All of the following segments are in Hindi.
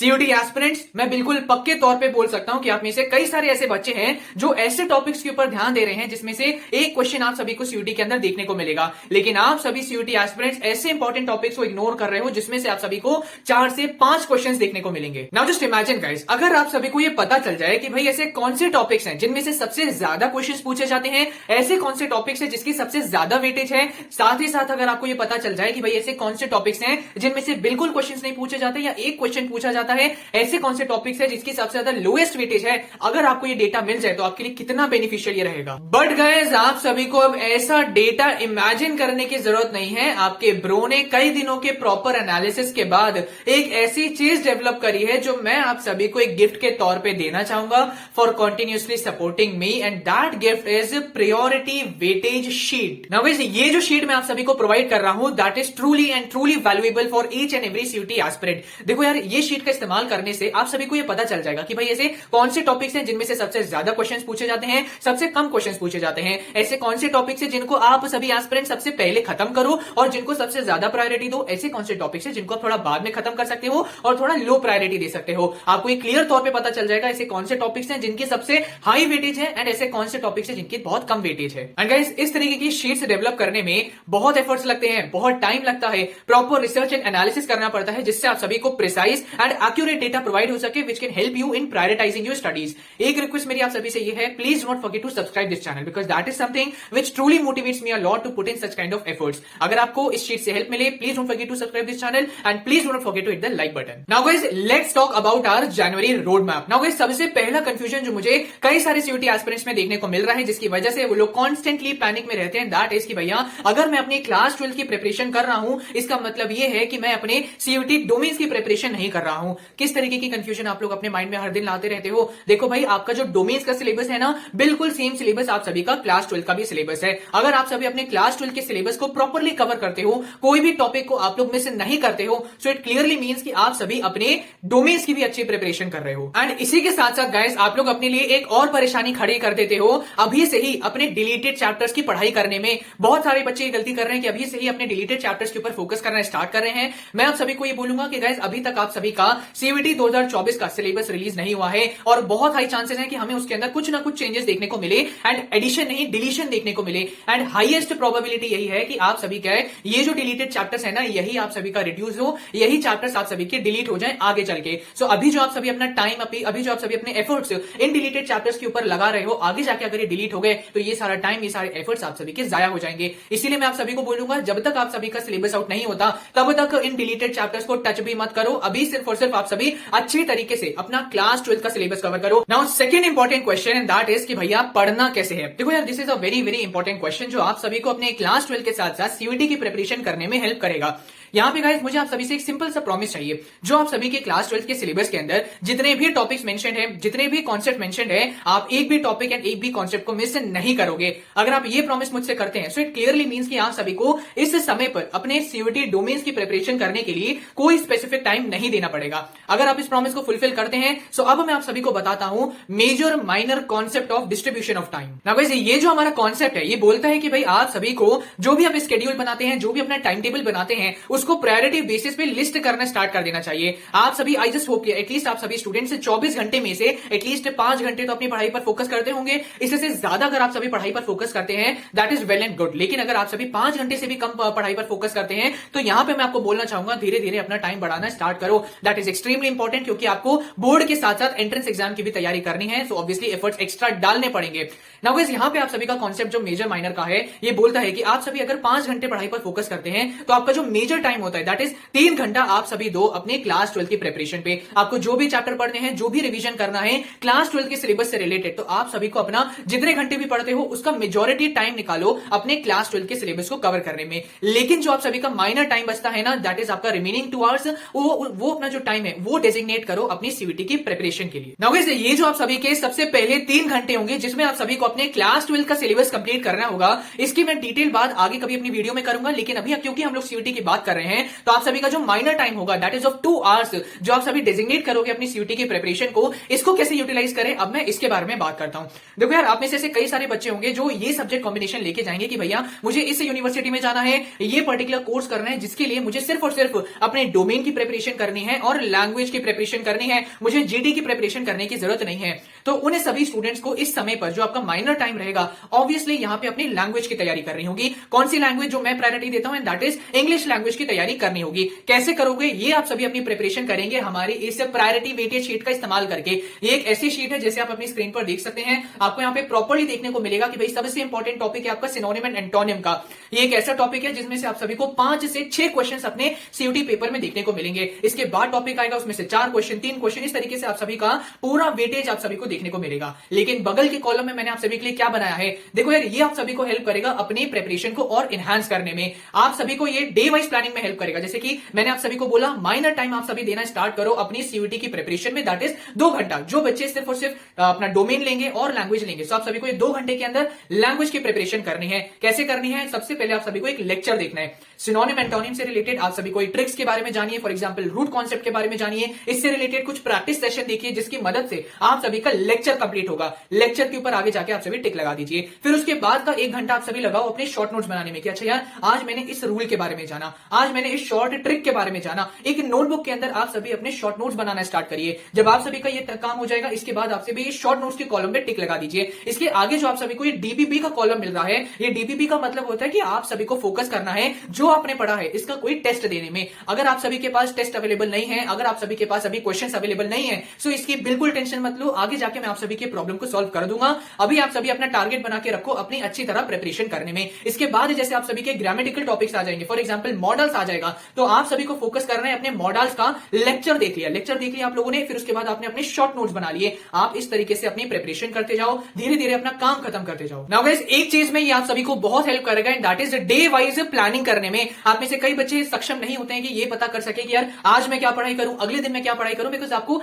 सीयूटी एस्पिरेंट्स, मैं बिल्कुल पक्के तौर पे बोल सकता हूं कि आप में से कई सारे ऐसे बच्चे हैं जो ऐसे टॉपिक्स के ऊपर ध्यान दे रहे हैं जिसमें से एक क्वेश्चन आप सभी को सीयूटी के अंदर देखने को मिलेगा, लेकिन आप सभी सीयूटी एस्पिरेंट्स ऐसे इंपॉर्टेंट टॉपिक्स को इग्नोर कर रहे हो जिसमें से आप सभी को 4 से 5 क्वेश्चंस देखने को मिलेंगे। नाउ जस्ट इमेजिन गाइस, अगर आप सभी को यह पता चल जाए कि भाई ऐसे कौन से टॉपिक्स हैं जिनमें से सबसे ज्यादा क्वेश्चंस पूछे जाते हैं, ऐसे कौन से टॉपिक्स हैं जिसकी सबसे ज्यादा वेटेज है, साथ ही साथ अगर आपको यह पता चल जाए कि भाई ऐसे कौन से टॉपिक्स हैं जिनमें से बिल्कुल क्वेश्चंस नहीं पूछे जाते या एक क्वेश्चन पूछा जाता है, ऐसे कौन से टॉपिक्स है जिसकी सबसे ज्यादा लोएस्ट वेटेज है, अगर आपको ये डेटा मिल जाए तो आपके लिए कितना बेनिफिशियल ये रहेगा। बट गाइस, आप सभी को अब ऐसा डेटा इमेजिन करने की जरूरत नहीं है। आपके ब्रो ने कई दिनों के प्रॉपर एनालिसिस के बाद एक ऐसी चीज डेवलप करी है जो मैं आप सभी को एक गिफ्ट के तौर पे देना चाहूंगा for continuously supporting me, and that gift is priority weightage sheet. Now guys, ये जो शीट मैं आप सभी को प्रोवाइड कर रहा हूं that is truly and truly valuable for each and every CUT aspirant. देखो यार, ये शीट का इस्तेमाल करने से आप सभी को ये पता चल जाएगा कि भाई ऐसे कौन से टॉपिक्स हैं जिनमें से सबसे ज्यादा क्वेश्चंस पूछे जाते हैं, सबसे कम क्वेश्चंस पूछे जाते हैं, ऐसे कौन से टॉपिक्स हैं जिनको आप सभी एस्पिरेंट सबसे पहले खत्म करो और जिनको सबसे ज्यादा प्रायोरिटी दो, ऐसे कौन से टॉपिक्स हैं जिनको आप थोड़ा बाद में खत्म कर सकते हो और थोड़ा लो प्रायोरिटी दे सकते हो। आपको एक क्लियर तौर पे पता चल जाएगा ऐसे कौन से टॉपिक्स हैं जिनकी सबसे हाई वेटेज है एंड ऐसे कौन से टॉपिक्स हैं जिनकी बहुत कम वेटेज है। एंड गाइस, इस तरीके की शीट्स डेवलप करने में बहुत एफर्ट्स लगते हैं, बहुत टाइम लगता है, प्रॉपर रिसर्च एंड एनालिसिस करना पड़ता है जिससे आप सभी को precise and accurate data provide हो सके which can help you in prioritising your studies. एक रिक्वेस्ट मेरी आप सभी से ये है, please don't forget to subscribe this channel because that is something which truly motivates me a lot to put in such kind of efforts. अगर आपको इस शीट से हेल्प मिले, please don't forget to subscribe this channel and please don't forget to hit the like button. Now guys, let's talk about our January road map. Now guys, सबसे पहला कंफ्यूजन जो मुझे कई सारे सीयूटी एस्पिरेंट्स में देखने को मिल रहा है जिसकी वजह से वो लोग कॉन्स्टेंटली पैनिक में रहते हैं, दैट इज कि भैया अगर मैं अपनी क्लास 12 की प्रिपरेशन कर रहा हूं इसका मतलब ये है कि मैं अपने सीयूटी डोमेन्स की प्रिपरेशन नहीं कर रहा हूं। किस तरीके की कंफ्यूजन आप लोग अपने माइंड में हर दिन लाते रहते हो। देखो भाई, आपका जो डोमेन्स का सिलेबस है ना, बिल्कुल सेम सिलेबस आप सभी का क्लास 12 का भी सिलेबस है। अगर आप सभी अपने क्लास 12 के सिलेबस को प्रॉपरली कवर करते हो, कोई भी टॉपिक को आप लोग मिस नहीं करते हो, सो इट क्लियरली मीन्स कि आप सभी अपने डोमेन्स की भी अच्छी प्रिपरेशन कर रहे हो। एंड इसी के साथ साथ गाइस, आप लोग अपने लिए एक और परेशानी खड़ी कर देते हो अभी से ही अपने डिलीटेड चैप्टर्स की पढ़ाई करने में। बहुत सारे बच्चे गलती कर रहे हैं कि अभी से ही अपने डिलीटेड चैप्टर्स के ऊपर फोकस करना स्टार्ट कर रहे हैं। मैं आप सभी को ये बोलूंगा कि गाइस, अभी तक आप सभी का सीयूटी 2024 का सिलेबस रिलीज नहीं हुआ है और बहुत हाई चांसेस है कि हमें उसके अंदर कुछ ना कुछ चेंजेस देखने को मिले एंड एडिशन नहीं डिलीशन देखने को मिले। एंड हाईएस्ट प्रोबेबिलिटी यही है कि आप सभी का ये जो डिलीटेड चैप्टर्स है ना, यही आप सभी का रिड्यूस हो, यही चैप्टर्स आप सभी के डिलीट हो जाए आगे चल के। सो अभी जो आप सभी अपना टाइम, अभी जो आप सभी अपने एफर्ट्स इन डिलीटेड चैप्टर्स के ऊपर लगा रहे हो, आगे जाके अगर ये डिलीट हो गए तो ये सारा टाइम, ये सारे एफर्ट्स आप सभी के जाया हो जाएंगे। इसीलिए मैं आप सभी को बोलूंगा, जब तक आप सभी का सिलेबस आउट नहीं होता तब तक इन डिलीटेड चैप्टर्स को टच भी मत करो। अभी सिर्फ और सिर्फ आप सभी अच्छी तरीके से अपना क्लास 12 का सिलेबस कवर करो। Now second important question and that is कि भैया पढ़ना कैसे है। देखो यार, this is a very very important question जो आप सभी को अपने क्लास 12 के साथ साथ सीयूटी की प्रिपरेशन करने में हेल्प करेगा। यहां पे गाइस, मुझे आप सभी से एक सिंपल सा प्रॉमिस चाहिए, जो आप सभी के क्लास 12 के सिलेबस के अंदर जितने भी टॉपिक्स मेंशन्ड हैं, जितने भी कॉन्सेप्ट मेंशन्ड है, आप एक भी टॉपिक एंड एक भी कॉन्सेप्ट को मिस नहीं करोगे। अगर आप ये प्रॉमिस मुझसे करते हैं, सो इट क्लियरली मींस कि आप सभी को इस समय पर अपने सीयूटी डोमेन्स की प्रिपरेशन करने के लिए कोई स्पेसिफिक टाइम नहीं देना पड़ेगा। अगर आप इस प्रॉमिस को फुलफिल करते हैं, सो अब मैं आप सभी को बताता हूं major minor concept of distribution of time. Now guys, ये जो हमारा कॉन्सेप्ट है, ये बोलता है कि भाई आप सभी को जो भी आप स्केड्यूल बनाते हैं, जो भी अपना टाइम टेबल बनाते हैं, उसको प्रायोरिटी बेसिस पे लिस्ट करना स्टार्ट कर देना चाहिए। आप सभी, आई जस्ट होप कि एटलीस्ट आप सभी स्टूडेंट से 24 घंटे में से एटलीस्ट 5 घंटे तो अपनी पढ़ाई पर फोकस करते होंगे। इससे ज्यादा अगर आप सभी पढ़ाई पर फोकस करते हैं, that is well and good. लेकिन अगर आप सभी 5 घंटे से भी कम पढ़ाई पर फोकस करते हैं, तो यहां पे मैं आपको बोलना चाहूंगा, धीरे धीरे अपना टाइम बढ़ाना स्टार्ट करो। दैट इज एक्सट्रीमली इंपॉर्टेंट, क्योंकि आपको बोर्ड के साथ साथ एंट्रेंस एग्जाम की भी तैयारी करनी है, सो ऑब्वियसली एफर्ट्स एक्स्ट्रा डालने पड़ेंगे। नाउ गाइस, यहां पे आप सभी का कॉन्सेप्ट जो मेजर माइनर का है, ये बोलता है कि आप सभी अगर 5 घंटे पढ़ाई पर फोकस करते हैं, तो आपका जो मेजर टाइम होता है, दैट इज 3 घंटा आप सभी दो अपने क्लास 12 की प्रिपरेशन पे। आपको जो भी चैप्टर पढ़ने हैं, जो भी रिवीजन करना है क्लास 12 के सिलेबस से रिलेटेड, तो आप सभी को अपना जितने घंटे भी पढ़ते हो उसका मेजॉरिटी टाइम निकालो अपने क्लास 12 के सिलेबस को कवर करने में। लेकिन जो आप सभी का माइनर टाइम बचता है ना, दैट इज आपका रिमेनिंग 2 आवर्स, वो अपना जो टाइम है वो डेजिग्नेट करो अपनी सीयूटी की प्रिपरेशन के लिए। नाउ गाइस, ये जो आप सभी के सबसे पहले 3 घंटे होंगे जिसमें आप सभी को अपने क्लास 12 का सिलेबस कंप्लीट करना होगा, इसकी मैं डिटेल बात आगे कभी अपनी वीडियो में करूंगा। लेकिन अभी क्योंकि हम लोग सीयूटी की बात कर रहे रहे हैं, तो आप सभी का जो माइनर टाइम होगा दैट इज ऑफ 2 आवर्स, जो आप सभी डेजिग्नेट करोगे अपनी सीयूटी की प्रिपरेशन को, इसको कैसे यूटिलाइज करें, अब मैं इसके बारे में बात करता हूं। देखो यार, आप में से ऐसे कई सारे बच्चे होंगे जो ये सब्जेक्ट कॉम्बिनेशन लेके जाएंगे कि भैया मुझे इस यूनिवर्सिटी में जाना है, ये पर्टिकुलर कोर्स करना है, जिसके लिए मुझे सिर्फ और सिर्फ अपने डोमेन की प्रिपरेशन करनी है और लैंग्वेज की प्रिपरेशन करनी है, मुझे जीडी की प्रिपरेशन करने की जरूरत नहीं है। तो उन सभी स्टूडेंट्स को इस समय पर जो आपका माइनर टाइम रहेगा, ऑब्वियसली यहां पे अपनी लैंग्वेज की तैयारी करनी होगी। कौन सी लैंग्वेज जो मैं प्रायोरिटी देता हूं, दैट इज इंग्लिश लैंग्वेज की तैयारी करनी होगी। कैसे करोगे, ये आप सभी अपनी प्रिपरेशन करेंगे हमारी इस प्रायोरिटी वेटेज शीट का इस्तेमाल करके। ये एक ऐसी शीट है जैसे आप अपनी स्क्रीन पर देख सकते हैं, आपको यहाँ पे प्रॉपर्ली देखने को मिलेगा कि भाई सबसे इंपॉर्टेंट टॉपिक है आपका सिनोनिम एंड एंटोनिम का। ये एक ऐसा टॉपिक है जिसमें से आप सभी को 5 से 6 क्वेश्चंस अपने सीयूटी पेपर में देखने को मिलेंगे। इसके बाद टॉपिक आएगा, उसमें से 4 क्वेश्चन, 3 क्वेश्चन, इस तरीके से आप सभी का पूरा वेटेज आप सभी को देखने को मिलेगा। लेकिन बगल के कॉलम में मैंने आप सभी के लिए क्या बनाया है, देखो यार, ये आप सभी को हेल्प करेगा अपनी प्रिपरेशन को और एनहांस करने में। आप सभी को ये डे वाइज प्लानिंग में हेल्प करेगा। जैसे कि मैंने आप सभी को बोला, माइनर टाइम आप सभी देना स्टार्ट करो अपनी सीयूटी की प्रिपरेशन में, दैट इज 2 घंटा। जो बच्चे सिर्फ और सिर्फ अपना डोमेन लेंगे और लैंग्वेज लेंगे, तो आप सभी को ये 2 घंटे के अंदर लैंग्वेज की प्रिपरेशन करनी है। कैसे करनी है, सबसे पहले आप सभी को एक लेक्चर देखना है। सिनोनिम एंटोनिम से रिलेटेड आप सभी को ट्रिक्स के बारे में जानिए, फॉर एग्जांपल रूट कॉन्सेप्ट के बारे में जानिए। इससे रिलेटेड कुछ प्रैक्टिस सेशन देखिए जिसकी मदद से आप सभी का लेक्चर कंप्लीट होगा। लेक्चर के ऊपर आगे जाके आप सभी टिक लगा दीजिए। फिर उसके बाद का 1 घंटा आप सभी लगाओ अपने शॉर्ट नोट्स बनाने में कि अच्छा यार, आज मैंने इस रूल के बारे में जाना, आज मैंने इस शॉर्ट ट्रिक के बारे में जाना। एक नोटबुक के अंदर आप सभी अपने शॉर्ट नोट्स बनाना स्टार्ट करिए। जब आप सभी का ये काम हो जाएगा, इसके बाद आप सभी शॉर्ट नोट्स के कॉलम पे टिक लगा दीजिए। इसके आगे जो आप सभी को ये डीपीपी का कॉलम मिल रहा है, ये डीपीपी का मतलब होता है कि आप सभी को फोकस करना है जो आपने पढ़ा है इसका कोई टेस्ट देने में। अगर आप सभी के पास टेस्ट अवेलेबल नहीं है, अगर आप सभी के पास अभी क्वेश्चंस अवेलेबल नहीं है, सो इसकी बिल्कुल टेंशन मत लो, आगे जाके मैं आप सभी के प्रॉब्लम को सॉल्व कर दूंगा। अभी आप सभी अपना टारगेट बना के रखो अपनी अच्छी तरह प्रिपरेशन करने में। इसके बाद जैसे आप सभी के ग्रामेटिकल टॉपिक्स आ जाएंगे, फॉर एग्जांपल मॉडल्स आ जाएगा, तो आप सभी को फोकस करना है अपने मॉडल्स का। लेक्चर देख लिया आप लोगों ने, फिर उसके बाद आपने अपने शॉर्ट नोट्स बना लिए। आप इस तरीके से अपनी प्रिपरेशन करते जाओ, धीरे धीरे अपना काम खत्म करते जाओ। नाउ गाइस, एक चीज में ये आप सभी को बहुत हेल्प करेगा and that is day wise planning करने में। आप में से कई बच्चे सक्षम नहीं होते हैं कि ये पता कर सके कि यार आज मैं क्या पढ़ाई करूं, अगले दिन मैं क्या पढ़ाई करूं, बिकॉज आपको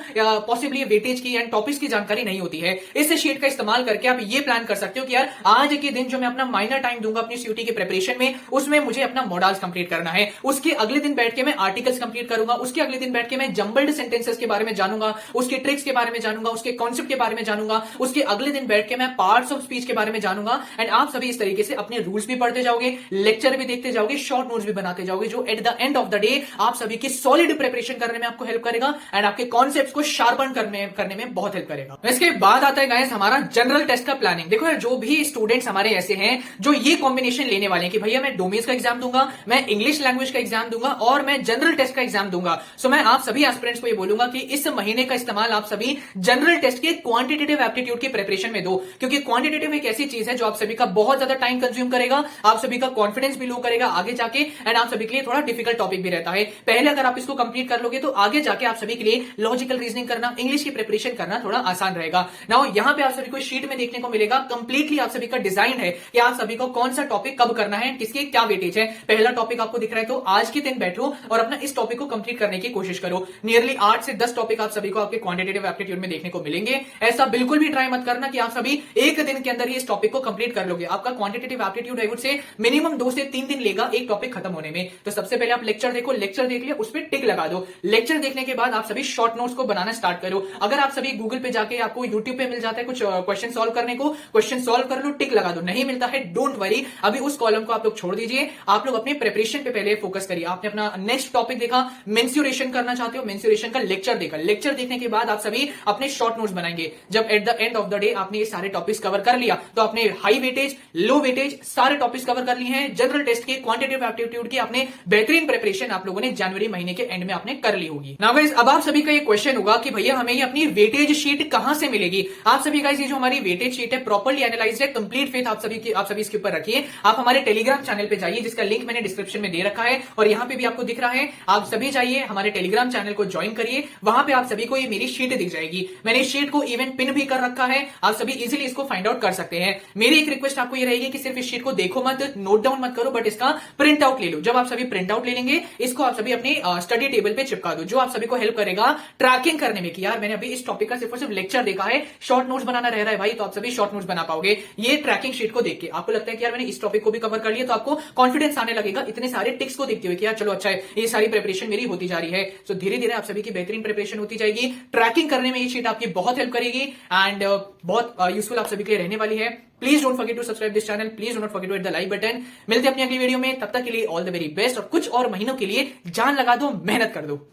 पॉसिबली वेटेज की एंड टॉपिक्स की जानकारी नहीं होती है। इस शीट का इस्तेमाल करके आप ये प्लान कर सकते हो कि यार आज के दिन जो मैं अपना माइनर टाइम दूंगा अपनी सीयूटी की प्रिपरेशन में, उसमें मुझे अपना मॉडल्स कंप्लीट करना है। उसके अगले दिन बैठ के मैं आर्टिकल्स कंप्लीट करूंगा, उसके अगले दिन बैठ के मैं जंबल्ड सेंटेंसेस के बारे में जानूंगा, उसके ट्रिक्स के बारे में जानूंगा, उसके कॉन्सेप्ट के बारे में जानूंगा, उसके अगले दिन बैठ के मैं पार्ट्स ऑफ स्पीच के बारे में जानूंगा। एंड आप सभी इस तरीके से अपने रूल्स भी पढ़ते जाओगे, लेक्चर भी देखते जाओगे, शॉर्ट नोट्स भी बनाते जाओगे, जो at the end of the day आप सभी की सॉलिड प्रिपरेशन करने में आपको हेल्प करेगा एंड आपके कॉन्सेप्ट्स को शार्पन करने में बहुत हेल्प करेगा। इसके बाद आता है गाइस हमारा जनरल टेस्ट का प्लानिंग। देखो यार, जो भी स्टूडेंट्स हमारे ऐसे हैं जो ये कॉम्बिनेशन लेने वाले हैं कि भैया मैं डोमेन्स का एग्जाम दूंगा, मैं इंग्लिश लैंग्वेज का एग्जाम दूंगा और मैं जनरल टेस्ट का एग्जाम दूंगा, सो मैं आप सभी एस्पिरेंट्स को ये बोलूंगा कि इस महीने का इस्तेमाल आप सभी जनरल टेस्ट के क्वांटिटेटिव एप्टीट्यूड की प्रिपरेशन में दो। क्योंकि क्वांटिटेटिव एक ऐसी चीज है जो आप सभी का बहुत ज्यादा टाइम कंज्यूम करेगा, आप सभी का कॉन्फिडेंस भी लो करेगा आगे जाके, एंड आप सभी के लिए थोड़ा डिफिकल्ट टॉपिक भी रहता है। पहले अगर आप इसको कंप्लीट कर लोगे तो आगे जाके आप सभी के लिए लॉजिकल रीजनिंग करना, इंग्लिश की प्रिपरेशन करना थोड़ा आसान रहेगा। नाउ यहां पे आप सभी को शीट में देखने को मिलेगा कंप्लीटली आप सभी का डिजाइन है कि आप सभी को कौन सा टॉपिक कब करना है, किसके क्या वेटेज है। पहला टॉपिक आपको दिख रहा है तो आज के दिन बैठो और अपना इस टॉपिक को कंप्लीट करने की कोशिश करो। नियरली 8 से 10 टॉपिक आप सभी को आपके क्वांटिटेटिव एप्टीट्यूड में देखने को मिलेंगे। ऐसा बिल्कुल भी ट्राई मत करना कि आप सभी एक दिन के अंदर ही इस टॉपिक को कंप्लीट कर लोगे। आपका quantitative aptitude I would say minimum 2 से 3 दिन लेगा एक टॉपिक खत्म होने में। तो सबसे पहले आप लेक्चर देखो, लेक्चर देख लिया उस पर टिक लगा दो। लेक्चर देखने के बाद आप सभी शॉर्ट नोट्स को बनाना स्टार्ट करो। अगर आप सभी गूगल पे जाके आपको यूट्यूब पे मिल जाता है कुछ क्वेश्चन सॉल्व करने को, क्वेश्चन सॉल्व कर लो, टिक लगा दो। नहीं मिलता है डोंट वरी, अभी उस कॉलम को आप लोग छोड़ दीजिए। आप लोग अपने प्रिपरेशन पे पहले फोकस करिए। आपने अपना नेक्स्ट टॉपिक देखा, मेंसुरेशन करना चाहते हो, मेंसुरेशन का लेक्चर देखा। लेक्चर देखने के बाद आप सभी अपने शॉर्ट नोट्स बनाएंगे। जब at the end of the day आपने ये सारे टॉपिक्स कवर कर लिया तो आपने हाई वेटेज, लो वेटेज सारे टॉपिक्स कवर कर लिए हैं। जनरल टेस्ट के क्वांटिटेटिव एप्टीट्यूड की आपने बेहतरीन प्रिपरेशन आप लोगों ने जनवरी महीने के एंड में आपने कर ली होगी। नाउ गाइस, अब आप सभी का ये क्वेश्चन होगा कि भैया हमें ये अपनी वेटेज शीट कहां से मिलेगी। आप सभी गाइस, ये जो हमारी वेटेज शीट है प्रॉपर्ली एनालाइज्ड है, कंप्लीट फेथ आप सभी इसके ऊपर रखिए। आप हमारे टेलीग्राम चैनल पे जाइए जिसका लिंक मैंने डिस्क्रिप्शन में दे रखा है और यहां पे भी आपको दिख रहा है। आप सभी जाइए हमारे टेलीग्राम चैनल को ज्वाइन करिए, वहां पे आप सभी को ये मेरी शीट दिख जाएगी। मैंने इस शीट को इवन पिन भी कर रखा है, आप सभी इजीली इसको फाइंड आउट कर सकते हैं। मेरी एक रिक्वेस्ट आपको ये रहेगी कि सिर्फ इस शीट को देखो मत, नोट डाउन मत करो, बट इसका प्रिंट आउट ले लो। जब आप सभी प्रिंट आउट ले लेंगे इसको आप सभी अपने स्टडी टेबल पे चिपका दो, जो आप सभी को हेल्प करेगा ट्रैकिंग करने में कि यार मैंने अभी इस टॉपिक का सिर्फ और सिर्फ लेक्चर देखा है, शॉर्ट नोट्स बनाना रह रहा है भाई, तो आप सभी शॉर्ट नोट्स बना पाओगे। ये ट्रैकिंग शीट को देख के आपको लगता है कि यार मैंने इस टॉपिक को भी कवर कर लिया, तो आपको कॉन्फिडेंस आने लगेगा इतने सारे टिक्स को देखते हुए कि यार चलो अच्छा है, ये सारी प्रिपरेशन मेरी होती जा रही है। तो धीरे धीरे आप सभी की बेहतरीन प्रिपरेशन होती जाएगी। ट्रैकिंग करने में ये शीट आपकी बहुत हेल्प करेगी एंड बहुत यूजफुल आप सभी के लिए रहने वाली है। Please don't forget to subscribe this channel, please don't forget to hit the like button. मिलते हैं अपनी अगली वीडियो में, तब तक के लिए ऑल द वेरी बेस्ट और कुछ और महीनों के लिए जान लगा दो, मेहनत कर दो।